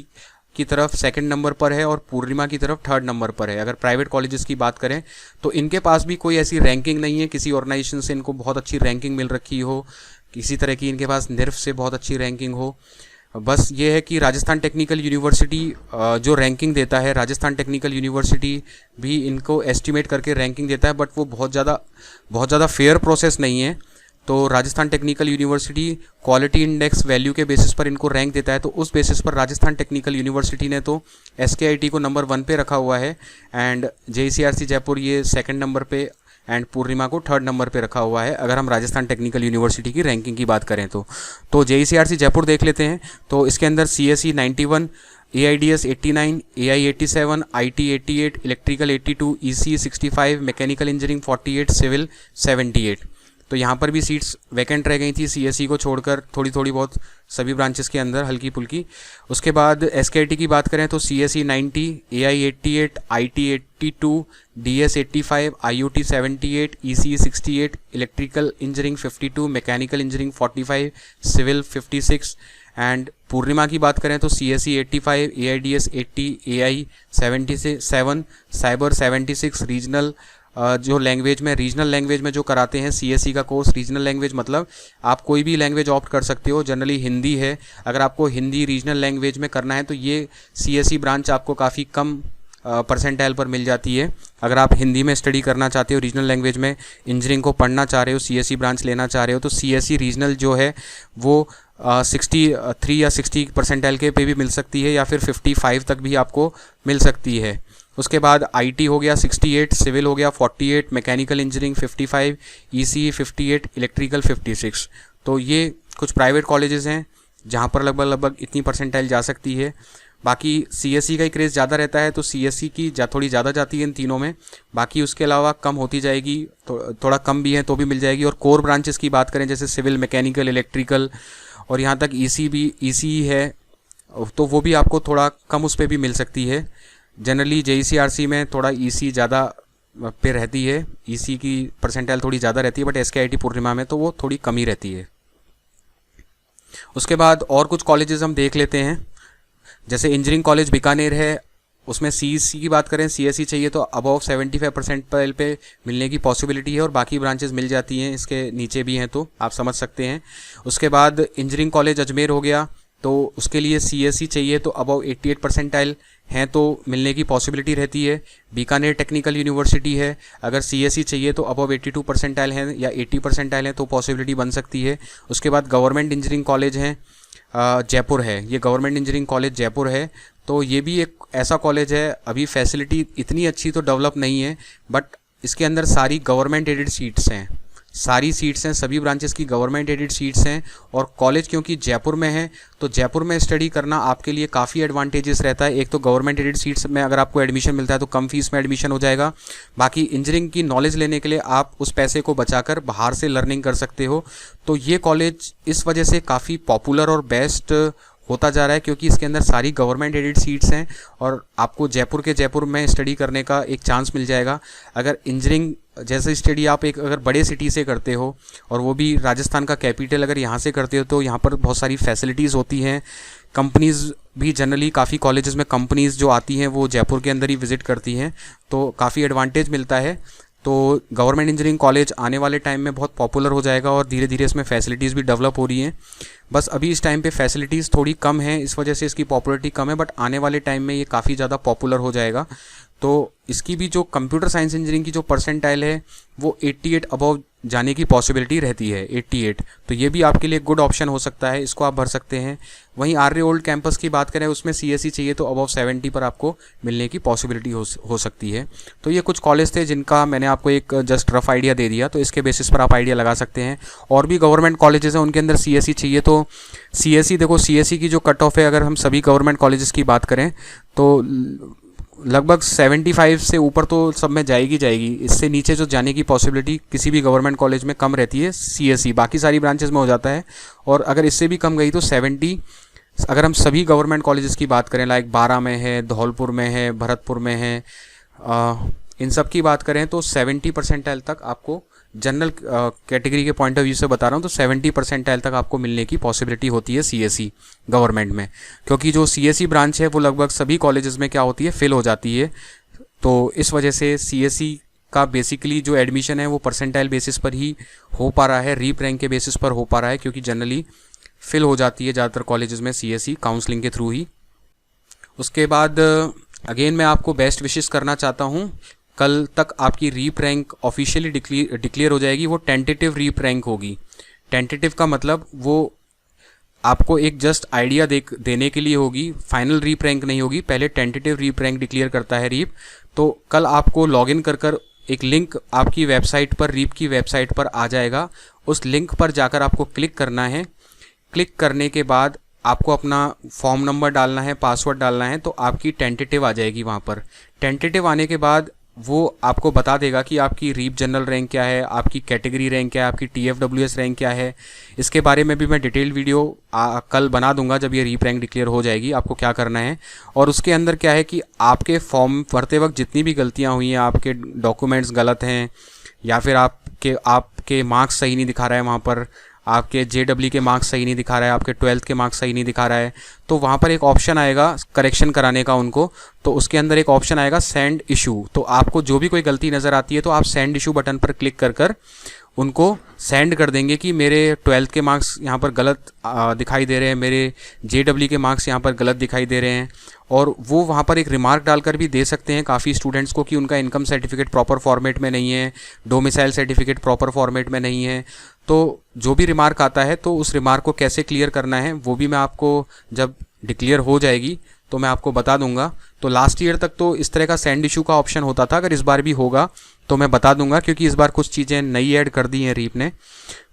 की तरफ सेकंड नंबर पर है और पूर्णिमा की तरफ थर्ड नंबर पर है। अगर प्राइवेट कॉलेजेस की बात करें तो इनके पास भी कोई ऐसी रैंकिंग नहीं है, किसी ऑर्गेनाइजेशन से इनको बहुत अच्छी रैंकिंग मिल रखी हो, किसी तरह की इनके पास NIRF से बहुत अच्छी रैंकिंग हो। बस ये है कि राजस्थान टेक्निकल यूनिवर्सिटी जो रैंकिंग देता है, राजस्थान टेक्निकल यूनिवर्सिटी भी इनको एस्टिमेट करके रैंकिंग देता है, बट वो बहुत ज़्यादा फेयर प्रोसेस नहीं है। तो Rajasthan technical university quality index value के बेसिस पर इनको रैंक देता है। तो उस बेसिस पर राजस्थान टेक्निकल यूनिवर्सिटी ने तो SKIT को नंबर 1 पे रखा हुआ है एंड JECRC जयपुर ये सेकंड नंबर पे एंड पूर्णिमा को थर्ड नंबर पे रखा हुआ है, अगर हम राजस्थान टेक्निकल यूनिवर्सिटी की रैंकिंग की बात करें तो। JECRC जयपुर देख लेते हैं। तो इसके अंदर CSE 91, AIDS 89, AI 87, IT 88, electrical 82, ECE 65, mechanical engineering 48, civil 78। तो यहाँ पर भी सीट्स वैकेंट रह गई थी CSE को छोड़कर थोड़ी बहुत सभी ब्रांचेस के अंदर हल्की फुल्की। उसके बाद SKIT की बात करें तो CSE 90, AI 88, IT 82, DS 85, IUT 78, ECE 68, electrical engineering 52, mechanical engineering 45, civil 56 and Poornima की बात करें तो CSE 85, AIDS 80, AI 77, cyber 76, regional जो लैंग्वेज में रीजनल लैंग्वेज में जो कराते हैं CSE का कोर्स। रीजनल लैंग्वेज मतलब आप कोई भी लैंग्वेज ऑप्ट कर सकते हो, जनरली हिंदी है। अगर आपको हिंदी रीजनल लैंग्वेज में करना है तो ये CSE ब्रांच आपको काफ़ी कम परसेंटाइल पर मिल जाती है। अगर आप हिंदी में स्टडी करना चाहते हो, रीजनल लैंग्वेज में इंजीनियरिंग को पढ़ना चाह रहे हो, CSE ब्रांच लेना चाह रहे हो, तो CSE रीजनल जो है वो 63 या 60 परसेंटाइल के पे भी मिल सकती है, या फिर 55 तक भी आपको मिल सकती है। उसके बाद IT हो गया 68, सिविल हो गया 48, मैकेनिकल इंजीनियरिंग 55, ECE 58, इलेक्ट्रिकल 56। तो ये कुछ प्राइवेट कॉलेजेस हैं जहाँ पर लगभग इतनी परसेंटाइल जा सकती है। बाकी CSE का ही क्रेज़ ज़्यादा रहता है, तो CSE की थोड़ी ज़्यादा जाती है इन तीनों में। बाकी उसके अलावा कम होती जाएगी, तो थोड़ा कम भी है तो भी मिल जाएगी। और कोर ब्रांचेस की बात करें जैसे सिविल, मैकेनिकल, इलेक्ट्रिकल और यहाँ तक ECE है, तो वो भी आपको थोड़ा कम उस पर भी मिल सकती है। जनरली JEC RC में थोड़ा EC ज़्यादा पे रहती है, EC की परसेंटाइल थोड़ी ज़्यादा रहती है, बट SKIT पूर्णिमा में तो वो थोड़ी कम ही रहती है। उसके बाद और कुछ कॉलेजेस हम देख लेते हैं, जैसे इंजीनियरिंग कॉलेज बीकानेर है, उसमें CSE की बात करें, CSE चाहिए तो अबव 75 परसेंटाइल पे मिलने की पॉसिबिलिटी है, और बाकी ब्रांचेस मिल जाती हैं, इसके नीचे भी हैं तो आप समझ सकते हैं। उसके बाद इंजीनियरिंग कॉलेज अजमेर हो गया, तो उसके लिए CSE चाहिए तो अबव 88 परसेंटाइल हैं तो मिलने की पॉसिबिलिटी रहती है। बीकानेर टेक्निकल यूनिवर्सिटी है, अगर CSE चाहिए तो अबव 82 परसेंटाइल हैं या 80 परसेंटाइल हैं तो पॉसिबिलिटी बन सकती है। उसके बाद गवर्नमेंट इंजीनियरिंग कॉलेज हैं, जयपुर है, ये गवर्नमेंट इंजीनियरिंग कॉलेज जयपुर है, तो ये भी एक ऐसा कॉलेज है, अभी फैसिलिटी इतनी अच्छी तो डेवलप नहीं है, बट इसके अंदर सारी गवर्नमेंट एडेड सीट्स हैं, सारी सीट्स हैं, सभी ब्रांचेस की गवर्नमेंट एडेड सीट्स हैं। और कॉलेज क्योंकि जयपुर में है तो जयपुर में स्टडी करना आपके लिए काफ़ी एडवांटेजेस रहता है। एक तो गवर्नमेंट एडेड सीट्स में अगर आपको एडमिशन मिलता है तो कम फीस में एडमिशन हो जाएगा। बाकी इंजीनियरिंग की नॉलेज लेने के लिए आप उस पैसे को बचाकर बाहर से लर्निंग कर सकते हो। तो ये कॉलेज इस वजह से काफ़ी पॉपुलर और बेस्ट होता जा रहा है, क्योंकि इसके अंदर सारी गवर्नमेंट एडेड सीट्स हैं और आपको जयपुर में स्टडी करने का एक चांस मिल जाएगा। अगर इंजीनियरिंग जैसे स्टडी आप एक अगर बड़े सिटी से करते हो, और वो भी राजस्थान का कैपिटल, अगर यहाँ से करते हो तो यहाँ पर बहुत सारी फैसिलिटीज़ होती हैं। कंपनीज़ भी जनरली काफ़ी कॉलेजेस में कंपनीज़ जो आती हैं वो जयपुर के अंदर ही विज़िट करती हैं, तो काफ़ी एडवांटेज मिलता है। तो गवर्नमेंट इंजीनियरिंग कॉलेज आने वाले टाइम में बहुत पॉपुलर हो जाएगा और धीरे धीरे इसमें फैसिलिटीज़ भी डेवलप हो रही हैं। बस अभी इस टाइम पे फैसिलिटीज़ थोड़ी कम है, इस वजह से इसकी पॉपुलरिटी कम है, बट आने वाले टाइम में ये काफ़ी ज़्यादा पॉपुलर हो जाएगा। तो इसकी भी जो कंप्यूटर साइंस इंजीनियरिंग की जो परसेंटाइल है वो 88 अबव जाने की पॉसिबिलिटी रहती है, 88, तो ये भी आपके लिए गुड ऑप्शन हो सकता है, इसको आप भर सकते हैं। वहीं आर्य ओल्ड कैंपस की बात करें, उसमें CSE चाहिए तो अबव 70 पर आपको मिलने की पॉसिबिलिटी हो सकती है। तो ये कुछ कॉलेज थे जिनका मैंने आपको एक जस्ट रफ आइडिया दे दिया, तो इसके बेसिस पर आप आइडिया लगा सकते हैं। और भी गवर्नमेंट कॉलेजेस हैं उनके अंदर CSE चाहिए तो देखो CSE की जो कट ऑफ है, अगर हम सभी गवर्नमेंट कॉलेजेस की बात करें तो लगभग 75 से ऊपर तो सब में जाएगी। इससे नीचे जो जाने की पॉसिबिलिटी किसी भी गवर्नमेंट कॉलेज में कम रहती है CSE, बाकी सारी ब्रांचेस में हो जाता है। और अगर इससे भी कम गई तो 70, अगर हम सभी गवर्नमेंट कॉलेजेस की बात करें, लाइक बारा में है, धौलपुर में है, भरतपुर में है, इन सब की बात करें तो 70 परसेंटाइल तक आपको, जनरल कैटेगरी के पॉइंट ऑफ व्यू से बता रहा हूँ, तो 70 परसेंटाइल तक आपको मिलने की पॉसिबिलिटी होती है CSE गवर्नमेंट में, क्योंकि जो CSE ब्रांच है वो लगभग सभी कॉलेजेस में क्या होती है, फिल हो जाती है। तो इस वजह से CSE का बेसिकली जो एडमिशन है वो परसेंटाइल बेसिस पर ही हो पा रहा है, रीप रैंक के बेसिस पर हो पा रहा है, क्योंकि जनरली फिल हो जाती है ज़्यादातर कॉलेजेस में CSE काउंसलिंग के थ्रू ही। उसके बाद अगेन मैं आपको बेस्ट विशेस करना चाहता हूँ। कल तक आपकी रीप रैंक ऑफिशियली डिक्लेयर हो जाएगी, वो टेंटेटिव रीप रैंक होगी। टेंटेटिव का मतलब वो आपको एक जस्ट आइडिया देने के लिए होगी, फाइनल रीप रैंक नहीं होगी, पहले टेंटेटिव रीप रैंक डिक्लेयर करता है रीप। तो कल आपको लॉगिन कर एक लिंक आपकी वेबसाइट पर, रीप की वेबसाइट पर आ जाएगा, उस लिंक पर जाकर आपको क्लिक करना है। क्लिक करने के बाद आपको अपना फॉर्म नंबर डालना है, पासवर्ड डालना है, तो आपकी टेंटेटिव आ जाएगी वहाँ पर। टेंटेटिव आने के बाद वो आपको बता देगा कि आपकी रीप जनरल रैंक क्या है, आपकी कैटेगरी रैंक क्या है, आपकी TFWS रैंक क्या है। इसके बारे में भी मैं डिटेल वीडियो कल बना दूंगा जब ये रीप रैंक डिक्लेयर हो जाएगी, आपको क्या करना है। और उसके अंदर क्या है कि आपके फॉर्म भरते वक्त जितनी भी गलतियाँ हुई हैं, आपके डॉक्यूमेंट्स गलत हैं या फिर आपके मार्क्स सही नहीं दिखा रहा है वहाँ पर, आपके JEE के मार्क्स सही नहीं दिखा रहा है, आपके 12th के मार्क्स सही नहीं दिखा रहा है, तो वहाँ पर एक ऑप्शन आएगा करेक्शन कराने का उनको। तो उसके अंदर एक ऑप्शन आएगा सेंड इशू। तो आपको जो भी कोई गलती नज़र आती है तो आप सेंड इशू बटन पर क्लिक कर उनको सेंड कर देंगे कि मेरे 12th के मार्क्स यहाँ पर गलत दिखाई दे रहे हैं, मेरे JEE के मार्क्स यहाँ पर गलत दिखाई दे रहे हैं। और वो वहाँ पर एक रिमार्क डालकर भी दे सकते हैं काफ़ी स्टूडेंट्स को कि उनका इनकम सर्टिफिकेट प्रॉपर फॉर्मेट में नहीं है, डोमिसाइल सर्टिफिकेट प्रॉपर फॉर्मेट में नहीं है। तो जो भी रिमार्क आता है तो उस रिमार्क को कैसे क्लियर करना है वो भी मैं आपको जब डिक्लेयर हो जाएगी तो मैं आपको बता दूंगा। तो लास्ट ईयर तक तो इस तरह का सेंड इशू का ऑप्शन होता था, अगर इस बार भी होगा तो मैं बता दूंगा, क्योंकि इस बार कुछ चीज़ें नई ऐड कर दी हैं रीप ने।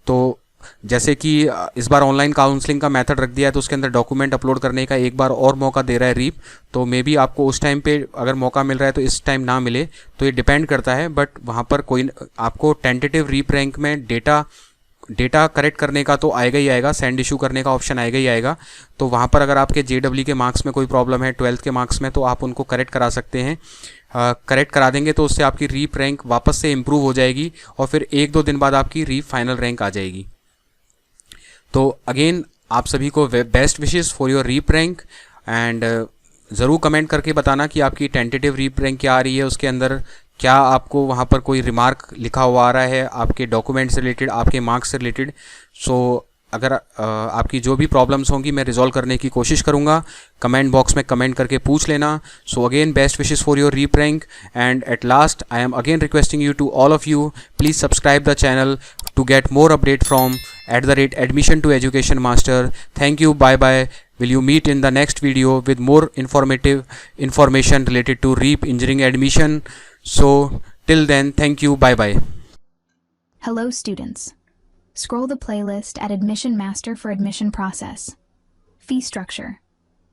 तो जैसे कि इस बार ऑनलाइन काउंसलिंग का मेथड रख दिया है, तो उसके अंदर डॉक्यूमेंट अपलोड करने का एक बार और मौका दे रहा है रीप। तो मे बी आपको उस टाइम पे अगर मौका मिल रहा है तो इस टाइम ना मिले, तो ये डिपेंड करता है। बट वहाँ पर कोई आपको टेंटेटिव रीप रैंक में डेटा करेक्ट करने का तो आएगा ही आएगा, सेंड इशू करने का ऑप्शन आएगा ही आएगा। तो वहाँ पर अगर आपके JEE के मार्क्स में कोई प्रॉब्लम है 12th के मार्क्स में, तो आप उनको करेक्ट करा सकते हैं। करेक्ट करा देंगे तो उससे आपकी रीप रैंक वापस से इम्प्रूव हो जाएगी और फिर 1-2 दिन बाद आपकी रीप फाइनल रैंक आ जाएगी। तो अगेन आप सभी को best wishes for your REAP rank, and ज़रूर कमेंट करके बताना कि आपकी टेंटेटिव रीप रैंक क्या आ रही है, उसके अंदर क्या आपको वहाँ पर कोई रिमार्क लिखा हुआ आ रहा है आपके डॉक्यूमेंट से रिलेटेड, आपके मार्क्स से रिलेटेड। सो अगर आपकी जो भी प्रॉब्लम्स होंगी मैं रिजॉल्व करने की कोशिश करूँगा। कमेंट बॉक्स में कमेंट करके पूछ लेना। So again best wishes for your REAP rank, and at last I am again requesting you to all of you, please subscribe the channel to get more update from @admission to education master. Thank you, bye bye. Will you meet in the next video with more informative information related to REAP engineering admission. So till then, thank you, bye bye. Hello students. Scroll the playlist at Admission Master for admission process. Fee structure,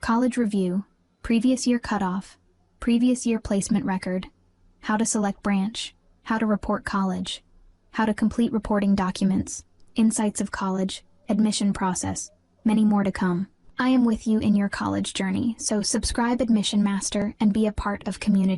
college review, previous year cutoff, previous year placement record, how to select branch, how to report college, how to complete reporting documents, insights of college, admission process, many more to come. I am with you in your college journey, so subscribe Admission Master and be a part of community.